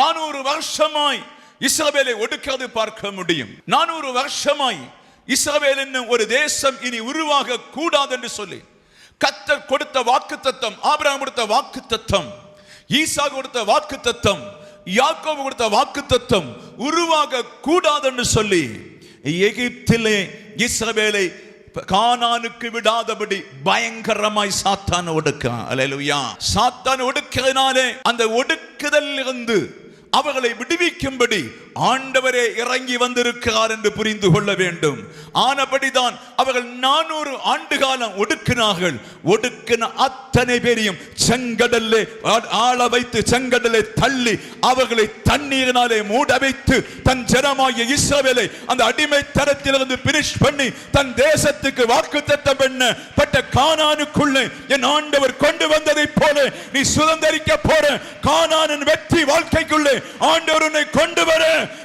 400 வருஷமாய் இஸ்ரவேலை ஒடுக்காது பார்க்க முடியும். 400 வருஷமாய் இஸ்ரவேல் என்னும் ஒரு தேசம் இனி உருவாக கூடாது என்று சொல்லி கர்த்தர் கொடுத்த வாக்குத்தத்தம், ஆபிரகாம் கொடுத்த வாக்குத்தத்தம், ஈசா கொடுத்த வாக்குத்தத்தம், யாக்கோபு கொடுத்த வாக்குத்தத்தம் உருவாக கூடாது என்று சொல்லி எகிப்திலே இஸ்ரவேலை கானானுக்கு விடாதபடி பயங்கரமாய் சாத்தான் ஒடுக்கிறான். அல்லேலூயா. சாத்தான் ஒடுக்கிறதுனாலே அந்த ஒடுக்குதலில் இருந்து அவர்களை விடுவிக்கும்படி ஆண்டவரே இறங்கி வந்திருக்கிறார் என்று புரிந்து கொள்ள வேண்டும். ஆனபடிதான் அவர்கள் 400 ஆண்டு காலம் ஒடுக்கினார்கள். ஒடுக்கின அத்தனை பேரையும் செங்கடல்லே ஆள வைத்து செங்கடலை தள்ளி அவர்களை தண்ணீரினாலே மூட வைத்து தன் ஜனமாகிய இஸ்ரவேலை அந்த அடிமைத்தனத்திலிருந்து பினிஷ் பண்ணி தன் தேசத்துக்கு வாக்குத்தத்தம் பண்ணப்பட்ட கானானுக்குள்ளே என் ஆண்டவர் கொண்டு வந்ததை போல நீ சுதந்தரிக்க போற கானானின் வெற்றி வாழ்க்கைக்குள்ளே ஆண்டவர் உன்னை கொண்டு வர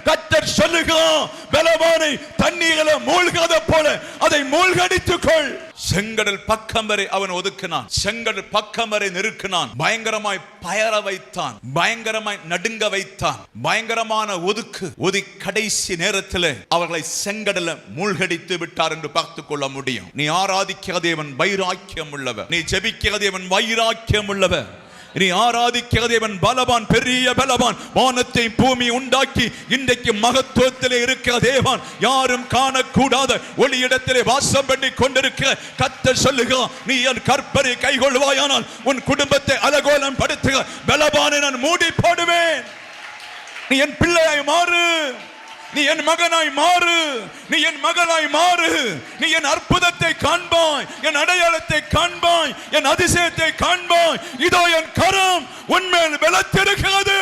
கர்த்தர் சொல்லுகிறார். பலவானை தண்ணீரில மூழ்காத போல அதை மூழ்கடித்துக் கொள். செங்கடல் பக்கம் வரை அவன் ஒதுக்கினான், செங்கடல் பக்கம் வரை நெருக்கினான், பயங்கரமாய் பயர வைத்தான், பயங்கரமாய் நடுங்க வைத்தான். பயங்கரமான ஒதுக்கி கடைசி நேரத்தில் அவர்களை செங்கடல மூழ்கடித்து விட்டார் என்று பார்த்துக் கொள்ள முடியும். நீ ஆராதிக்கிற தேவன் வைராக்கியம் உள்ளவர், நீ ஜெபிக்கிற தேவன் வைராக்கியம் உள்ளவர், நீ ஆராதிக்கிற தேவன் பலவான், பெரிய பலவான். வானத்தை பூமி உண்டாக்கி இன்றைக்கு மகத்துவத்திலே இருக்கிற தேவன், யாரும் காணக்கூடாத ஒளியிடத்திலே வாசம் பண்ணி கொண்டிருக்கிற கர்த்தர் சொல்லுகிறார், நீ என் கற்பனை கைகொள்வாயானால் உன் குடும்பத்தை அலங்கோலம் படுத்துக பலவானை நான் மூடி போடுவேன். நீ என் பிள்ளையாய் மாறு, நீ என் மகனாய் மாறு, நீ என் மகளாய் மாறு. நீ என் அற்புதத்தை காண்பாய், என் அடையாளத்தை காண்பாய், என் அதிசயத்தை காண்பாய். இதோ என் கரம் உன்மேல் பலத்திருக்கிறது.